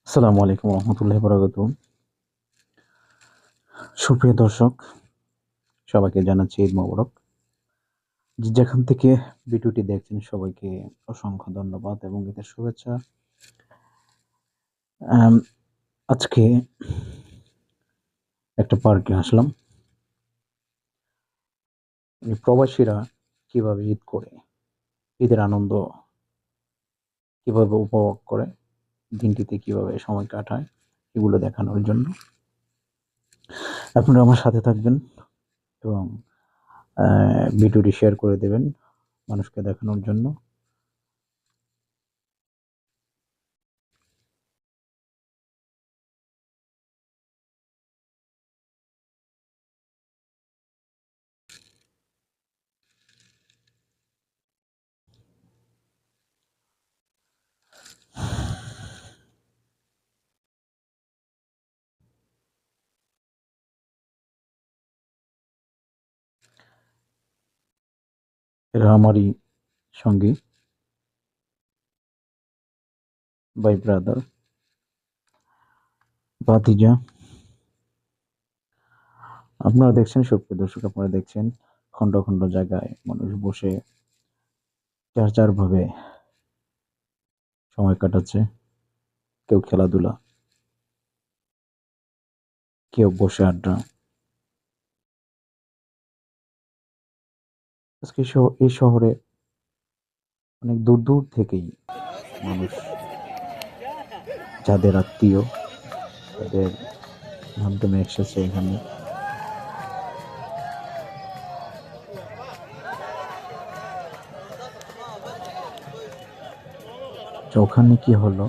আসসালামু আলাইকুম রহমতুল্লাহ বরাকাতু। সুপ্রিয় দর্শক, সবাইকে জানাচ্ছি ঈদ মোবারক। যে যেখান থেকে ভিডিওটি দেখছেন সবাইকে অসংখ্য ধন্যবাদ এবং ঈদের শুভেচ্ছা। আম, আজকে একটা পার্কে আসলাম। প্রবাসীরা কিভাবে ঈদ করে, ঈদের আনন্দ কিভাবে উপভোগ করে, দিনটিতে কিভাবে সময় কাটায়, এগুলো দেখানোর জন্য আপনারা আমার সাথে থাকবেন এবং ভিডিওটি শেয়ার করে দেবেন মানুষকে দেখানোর জন্য। এরা আমারই সঙ্গী, ভাই ব্রাদার, ভাতিজা। আপনারা দেখছেন, সুপ্রিয় দর্শক, আপনারা দেখছেন খন্ড খন্ড জায়গায় মানুষ বসে যার যার ভাবে সময় কাটাচ্ছে। কেউ খেলাধুলা, কেউ বসে আড্ডা। আজকে এই শহরে অনেক দূর দূর থেকেই মানুষ, যাদের আত্মীয়, তাদের মাধ্যমে এসেছে এখানে। তো ওখানে কি হলো,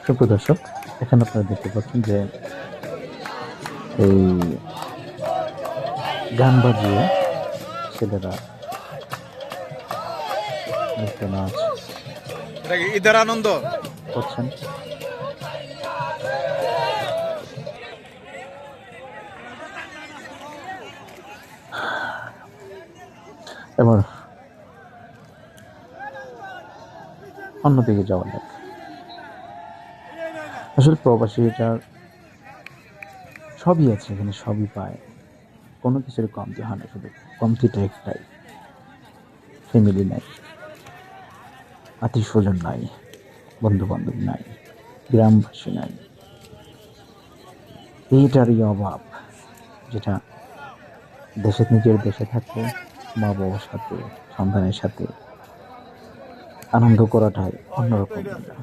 সুপ্রিয় দর্শক, এখানে আপনারা দেখতে পাচ্ছেন যে এই গান বাজিয়ে ছেলেরা নৃত্য নাচ এটা কি ঈদের আনন্দ করছেন। এবার অন্যদিকে যাওয়া যাক। আসলে প্রবাসীটার সবই আছে এখানে, সবই পায়, কোনো কিছুর কমতি হয় না। শুধু কমতিটা একটাই, ফ্যামিলি নাই, আত্মীয় স্বজন নাই, বন্ধু বান্ধব নাই, গ্রামবাসী নাই। এইটারই অভাব, যেটা নিজের দেশে থাকলে মা বাবার সাথে, সন্তানের সাথে আনন্দ করাটাই অন্যরকম মজা।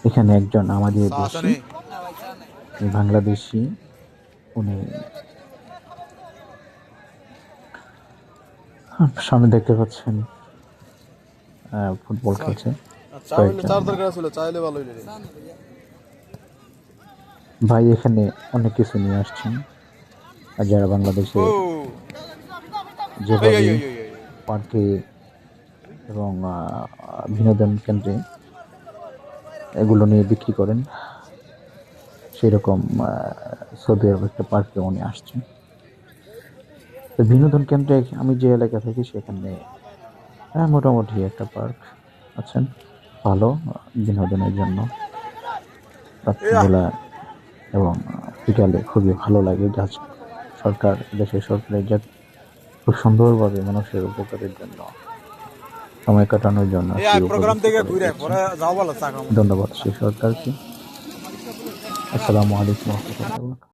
এখানে একজন আমাদের দেশি, বাংলাদেশি, উনি সামনে দেখতে পাচ্ছেন ফুটবল খেলছে। ভাই এখানে অনেক কিছু নিয়ে আসছেন, আর যারা বাংলাদেশে যেভাবে পার্কে এবং বিনোদন কেন্দ্রে এগুলো নিয়ে বিক্রি করেন, সেরকম সৌদি আরব একটা পার্কে উনি আসছেন। তো বিনোদন কেন্দ্রে আমি যে এলাকা থাকি সেখানে মোটামুটি একটা পার্ক আছেন, ভালো বিনোদনের জন্য। রাত্রিবেলা এবং বিকালে খুবই ভালো লাগে। যা সরকার, দেশের সরকারের যা খুব সুন্দরভাবে মানুষের উপকারের জন্য, সময় কাটানোর জন্য ধন্যবাদ সেই সরকারকে। আসসালামু আলাইকুম রহমতুল্লাহ।